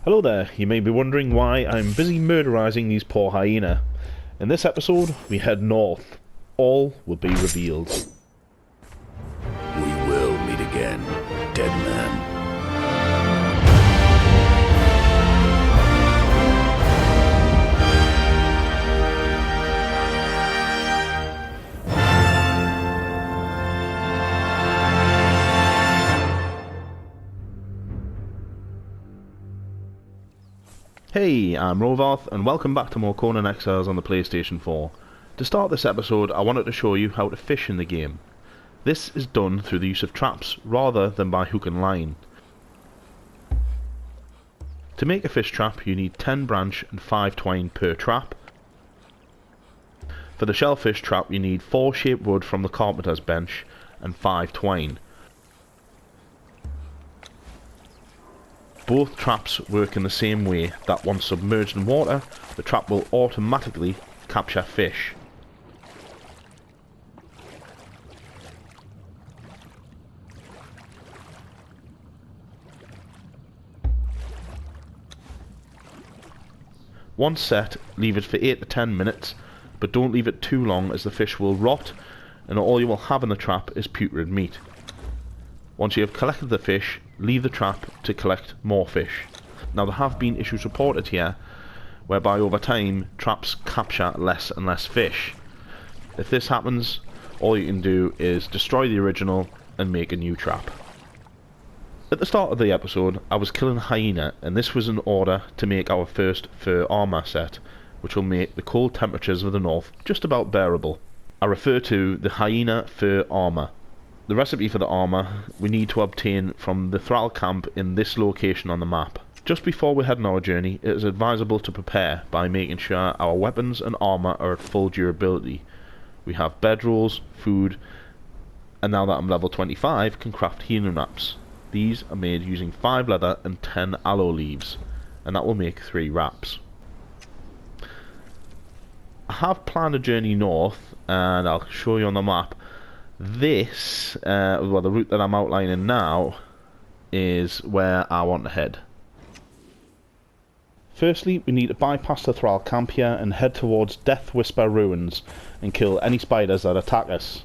Hello there, you may be wondering why I'm busy murderizing these poor hyena. In this episode, we head north. All will be revealed. We will meet again, dead man. Hey, I'm Rovarth, and welcome back to more Conan Exiles on the PlayStation 4. To start this episode, I wanted to show you how to fish in the game. This is done through the use of traps, rather than by hook and line. To make a fish trap, you need 10 branch and 5 twine per trap. For the shellfish trap, you need 4 shaped wood from the carpenter's bench and 5 twine. Both traps work in the same way, that once submerged in water, the trap will automatically capture fish. Once set, leave it for 8 to 10 minutes, but don't leave it too long as the fish will rot and all you will have in the trap is putrid meat. Once you have collected the fish, leave the trap to collect more fish. Now there have been issues reported here, whereby over time traps capture less and less fish. If this happens, all you can do is destroy the original and make a new trap. At the start of the episode, I was killing hyena, and this was in order to make our first fur armour set, which will make the cold temperatures of the north just about bearable. I refer to the Hyena Fur Armour. The recipe for the armour we need to obtain from the Thrall camp in this location on the map. Just before we head on our journey, it is advisable to prepare by making sure our weapons and armour are at full durability. We have bedrolls, food, and now that I'm level 25, can craft healing wraps. These are made using 5 leather and 10 aloe leaves, and that will make 3 wraps. I have planned a journey north, and I'll show you on the map. This, well, the route that I'm outlining now is where I want to head. Firstly, we need to bypass the Thrall camp here and head towards Death Whisper ruins and kill any spiders that attack us.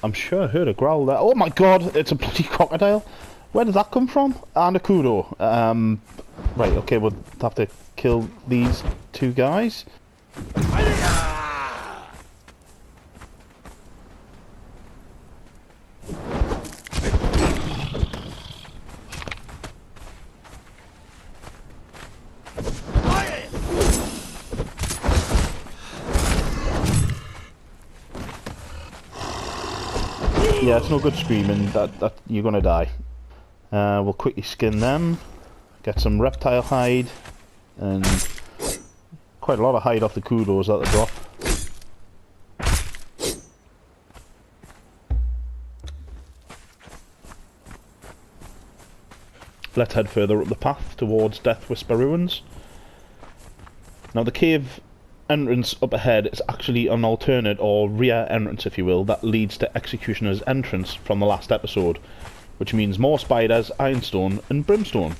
I'm sure I heard a growl there. Oh my god, it's a bloody crocodile. Where did that come from? And a kudo. Right, okay, we'll have to kill these 2 guys. Yeah, it's no good screaming, that you're gonna die. We'll quickly skin them, get some reptile hide, and quite a lot of hide off the kudos that they drop. Let's head further up the path towards Death Whisper ruins. Now the cave entrance up ahead is actually an alternate or rear entrance, if you will, that leads to Executioner's entrance from the last episode, which means more spiders, ironstone and brimstone.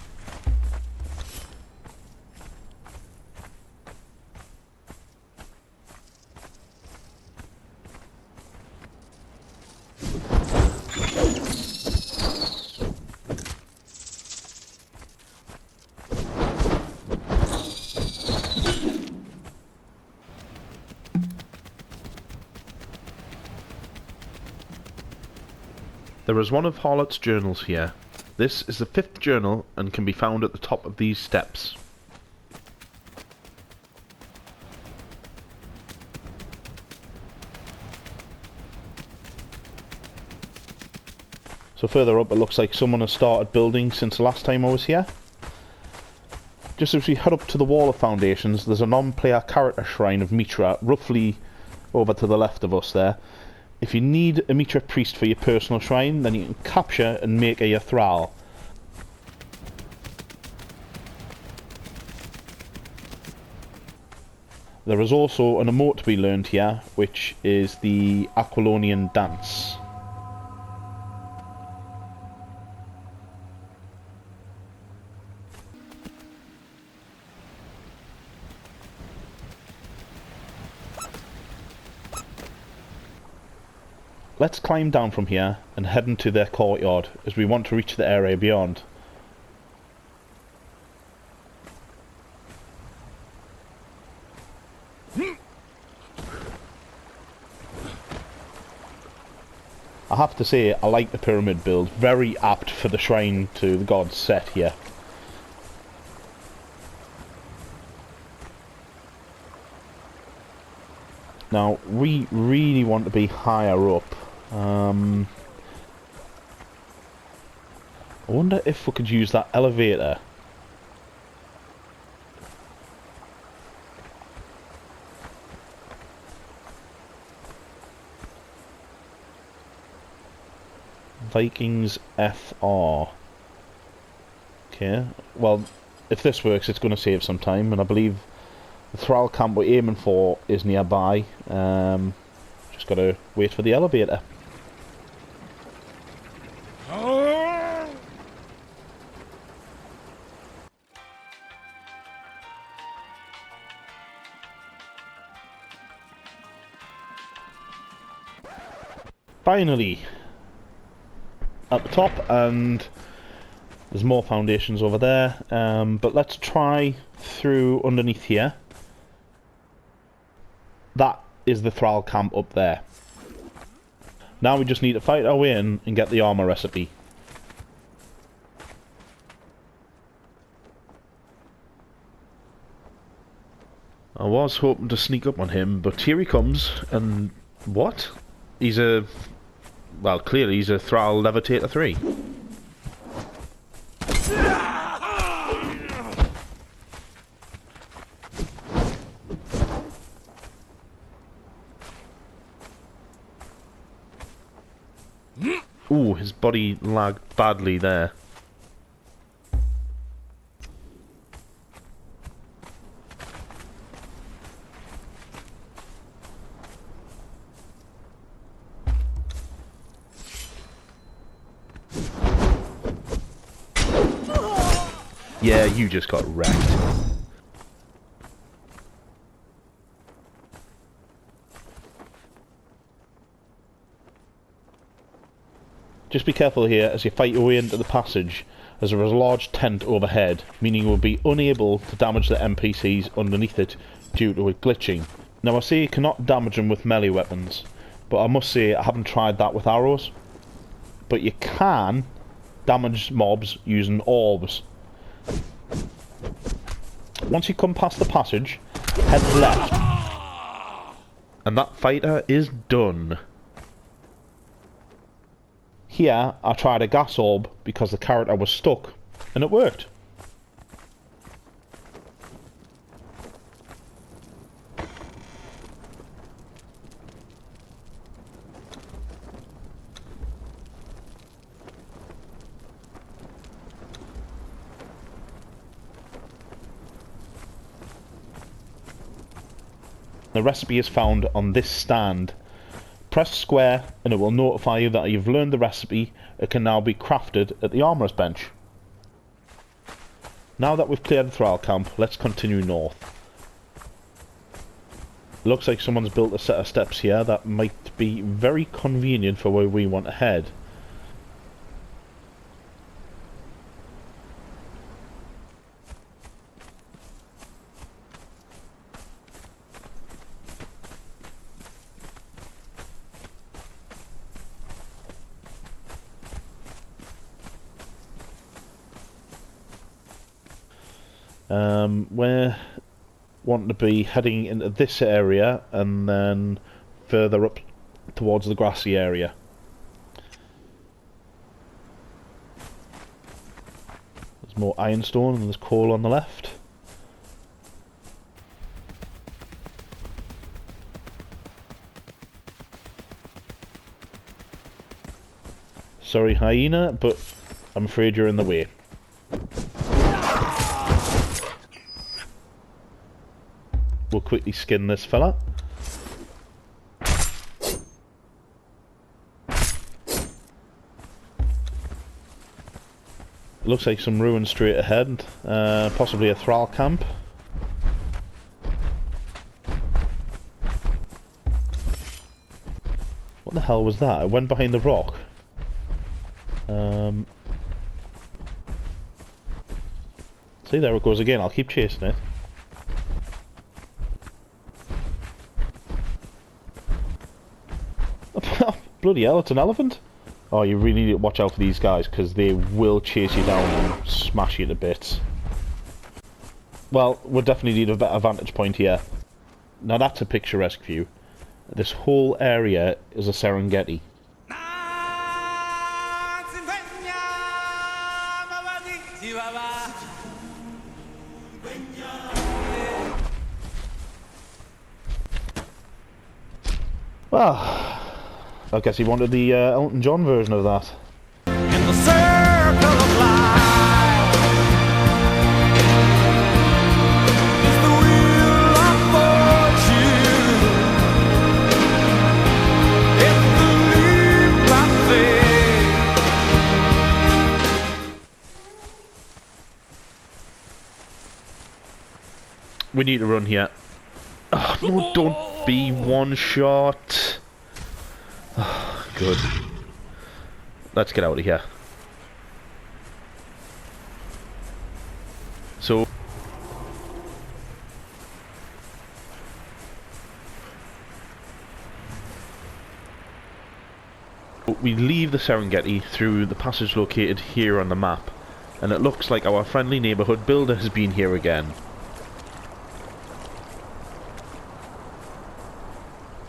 There is one of Harlot's journals here. This is the 5th journal and can be found at the top of these steps. So further up it looks like someone has started building since the last time I was here. Just as we head up to the wall of foundations, there's a non-player character shrine of Mitra roughly over to the left of us there. If you need a Mitra priest for your personal shrine, then you can capture and make a thrall. There is also an emote to be learned here, which is the Aquilonian dance. Let's climb down from here and head into their courtyard, as we want to reach the area beyond. I have to say, I like the pyramid build. Very apt for the shrine to the gods set here. Now, we really want to be higher up. I wonder if we could use that elevator. Vikings FR. Okay, well, if this works, it's going to save some time, and I believe the thrall camp we're aiming for is nearby. Just got to wait for the elevator. Finally! At the top, and there's more foundations over there, but let's try through underneath here. That is the thrall camp up there. Now we just need to fight our way in and get the armor recipe. I was hoping to sneak up on him, but here he comes, and what? He's a... well, clearly he's a Thrall Levitator 3. Ooh, his body lagged badly there. Yeah, you just got wrecked. Just be careful here as you fight your way into the passage, as there is a large tent overhead, meaning you will be unable to damage the NPCs underneath it due to it glitching. Now I say you cannot damage them with melee weapons, but I must say I haven't tried that with arrows. But you can damage mobs using orbs. Once you come past the passage, head left. And that fighter is done. Here, I tried a gas orb because the character was stuck, and it worked. The recipe is found on this stand. Press square and it will notify you that you've learned the recipe. It can now be crafted at the armourer's bench. Now that we've cleared the thrall camp, let's continue north. Looks like someone's built a set of steps here that might be very convenient for where we want to head. We're wanting to be heading into this area and then further up towards the grassy area. There's more ironstone and there's coal on the left. Sorry, Hyena, but I'm afraid you're in the way. we'll quickly skin this fella. Looks like some ruins straight ahead, possibly a thrall camp. What the hell was that? It went behind the rock. See, there it goes again. I'll keep chasing it. Bloody hell, it's an elephant. Oh, you really need to watch out for these guys, because they will chase you down and smash you to bits. Well, we'll definitely need a better vantage point here. Now that's a picturesque view. This whole area is a Serengeti. Well, I guess he wanted the Elton John version of that. In the circle of life is the wheel of fortune. It's the leap of faith. We need to run here. Oh, no, don't be one shot. Oh, good. Let's get out of here. So we leave the Serengeti through the passage located here on the map, and it looks like our friendly neighbourhood builder has been here again.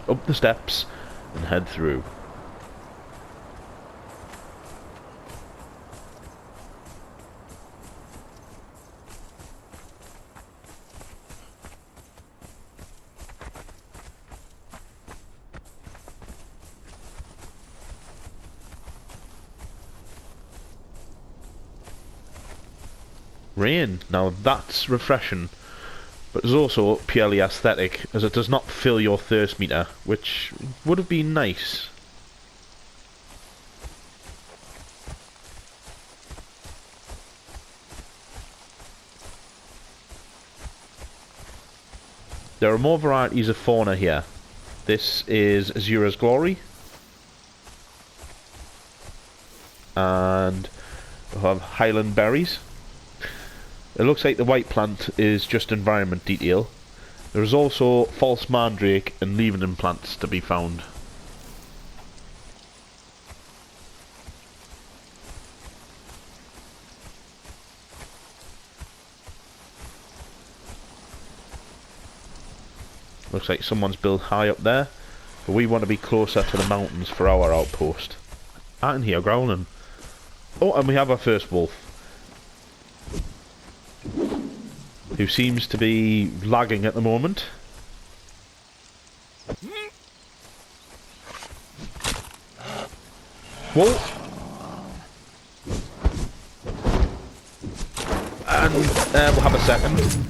Up the steps and head through. Rain, now that's refreshing. But it's also purely aesthetic, as it does not fill your thirst meter, which would have been nice. There are more varieties of fauna here. This is Azura's Glory. And we have Highland Berries. It looks like the white plant is just environment detail. There is also false mandrake and leavening plants to be found. Looks like someone's built high up there, but we want to be closer to the mountains for our outpost. Out in here growling. Oh, and we have our first wolf, who seems to be lagging at the moment. Whoa! And we'll have a second.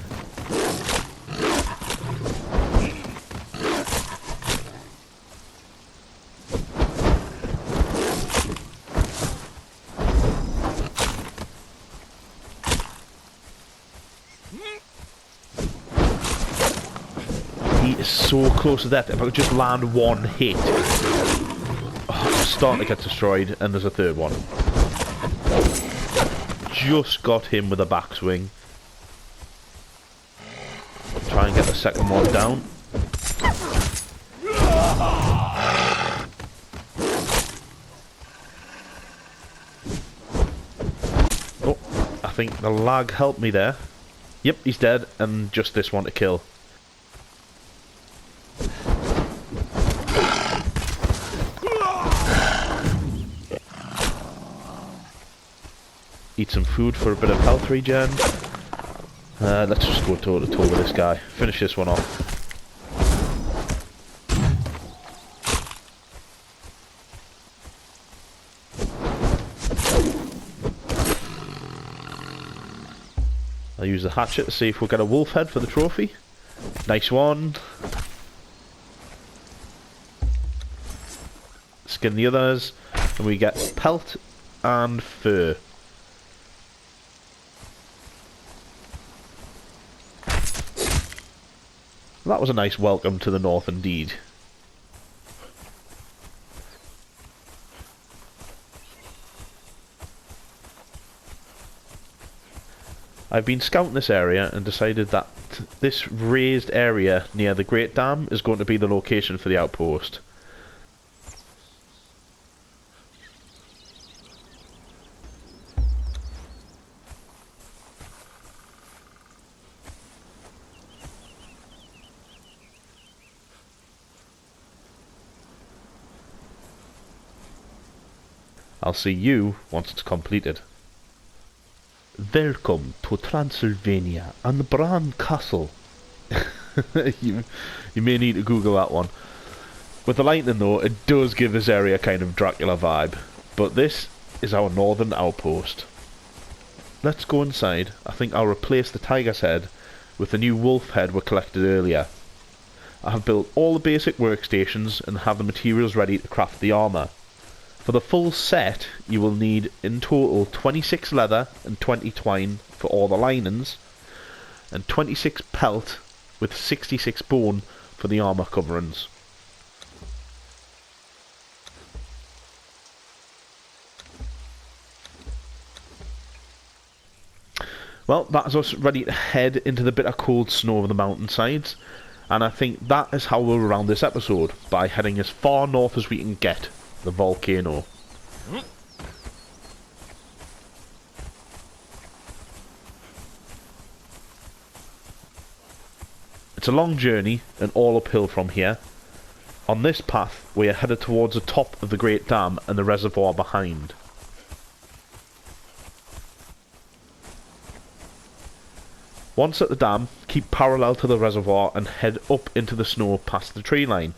So close to that. If I could just land one hit. Oh, I'm starting to get destroyed, and there's a third one. Just got him with a backswing. Try and get the second one down. Oh, I think the lag helped me there. Yep, he's dead, and just this one to kill. Eat some food for a bit of health regen. Let's just go toe to toe with this guy. Finish this one off. I'll use the hatchet to see if we'll get a wolf head for the trophy. Nice one. Skin the others, and we get pelt and fur. That was a nice welcome to the north indeed. I've been scouting this area and decided that this raised area near the Great Dam is going to be the location for the outpost. I'll see you once it's completed. Welcome to Transylvania and Bran Castle. you may need to Google that one. With the lightning though, it does give this area kind of Dracula vibe. But this is our northern outpost. Let's go inside. I think I'll replace the tiger's head with the new wolf head we collected earlier. I have built all the basic workstations and have the materials ready to craft the armour. For the full set, you will need in total 26 leather and 20 twine for all the linings, and 26 pelt with 66 bone for the armour coverings. Well, that's us ready to head into the bitter cold snow of the mountainsides, and I think that is how we'll round this episode, by heading as far north as we can get. The volcano. It's a long journey and all uphill from here. On this path we are headed towards the top of the Great Dam and the reservoir behind. Once at the dam, keep parallel to the reservoir and head up into the snow past the tree line.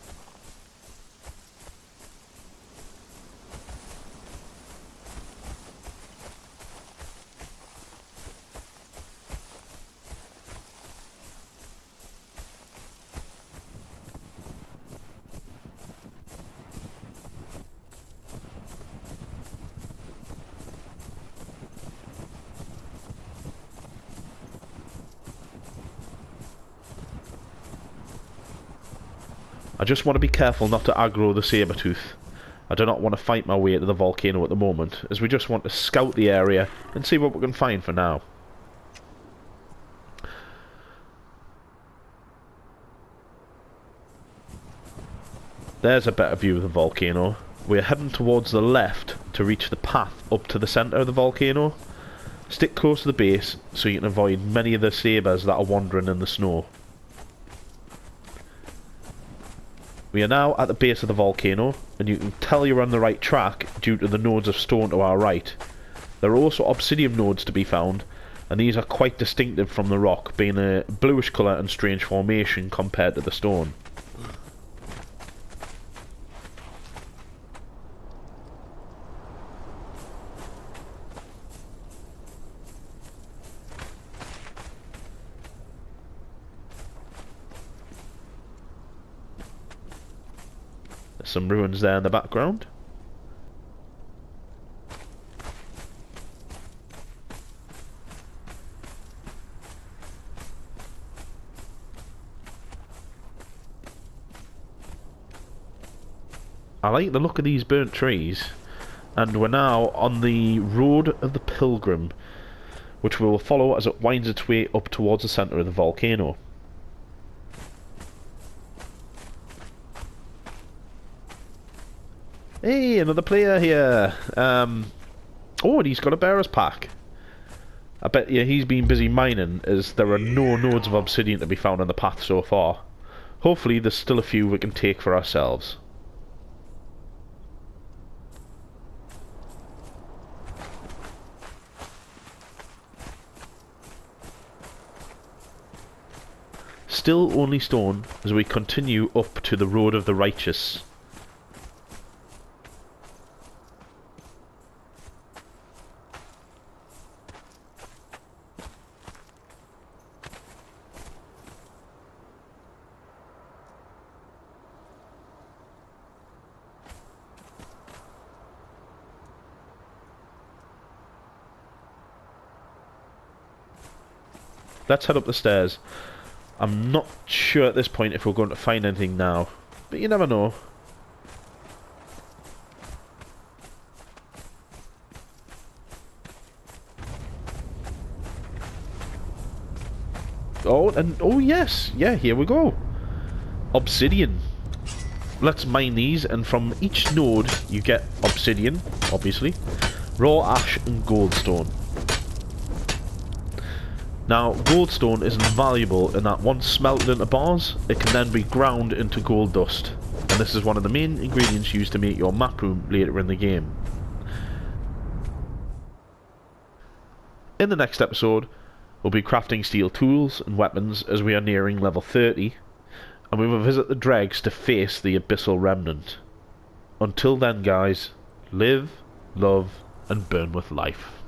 I just want to be careful not to aggro the saber-tooth. I do not want to fight my way to the volcano at the moment, as we just want to scout the area and see what we can find for now. There's a better view of the volcano. We are heading towards the left to reach the path up to the centre of the volcano. Stick close to the base so you can avoid many of the sabres that are wandering in the snow. We are now at the base of the volcano, and you can tell you're on the right track due to the nodes of stone to our right. There are also obsidian nodes to be found, and these are quite distinctive from the rock, being a bluish colour and strange formation compared to the stone. Some ruins there in the background. I like the look of these burnt trees, and we're now on the road of the pilgrim, which we will follow as it winds its way up towards the centre of the volcano. Hey, another player here. Oh, and he's got a bearer's pack. I bet you he's been busy mining, as there are no nodes of obsidian to be found on the path so far. Hopefully there's still a few we can take for ourselves. Still only stone as we continue up to the road of the righteous. let's head up the stairs. I'm not sure at this point if we're going to find anything now, but you never know. Oh, and oh yes, yeah, here we go. Obsidian. Let's mine these, and from each node you get obsidian, obviously, raw ash and goldstone. Now, goldstone is invaluable in that once smelted into bars, it can then be ground into gold dust, and this is one of the main ingredients used to make your map room later in the game. In the next episode, we'll be crafting steel tools and weapons as we are nearing level 30, and we will visit the dregs to face the Abyssal Remnant. Until then, guys, live, love, and burn with life.